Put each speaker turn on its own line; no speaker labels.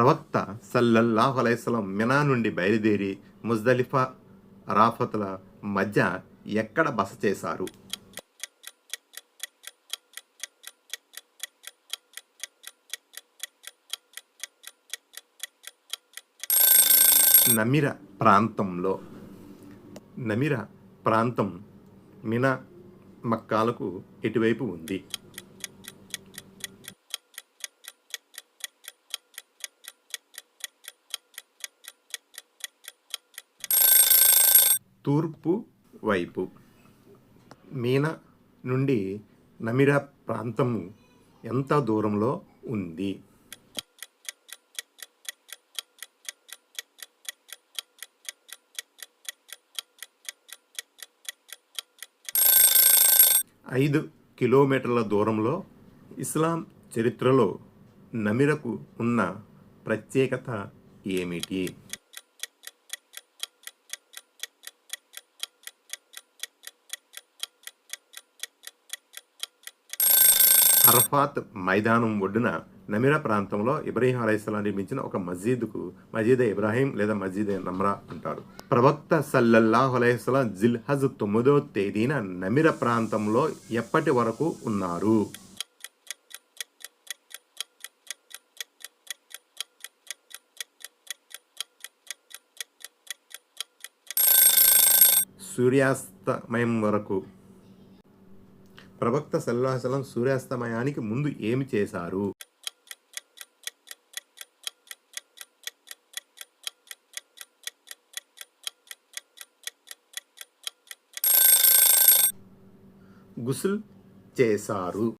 ప్రవక్త సల్లల్లాహు అలైహిస్సలాం మినా నుండి బయలుదేరి ముజ్దలిఫా, అరాఫతుల మధ్య ఎక్కడ బస చేశారు? నమిరా ప్రాంతంలో. నమిరా ప్రాంతం మినా, మక్కాలకు ఎటువైపు ఉంది? తూర్పు వైపు. మీనా నుండి నమిరా ప్రాంతము ఎంత దూరంలో ఉంది? ఐదు కిలోమీటర్ల దూరంలో. ఇస్లాం చరిత్రలో నమిరకు ఉన్న ప్రత్యేకత ఏమిటి? అరఫాత్ మైదానం ఒడ్డున నమిరా ప్రాంతంలో ఇబ్రాహీం అలైహిస్సలాం నిర్మించిన ఒక మస్జిద్కు మస్జిద్ ఇబ్రాహీం లేదా మస్జిద్ నమ్రా అంటారు. ప్రవక్త సల్లల్లాహు అలైహిస్సలాం జిల్హజ్ 9వ తేదీన నమిరా ప్రాంతంలో ఎప్పటి వరకు ఉన్నారు? సూర్యాస్తమయం వరకు. ప్రవక్త సల్లల్లాహు అలైహి వసల్లం సూర్యాస్తమయానికి ముందు ఏమి చేశారు? గుస్ల్ చేశారు.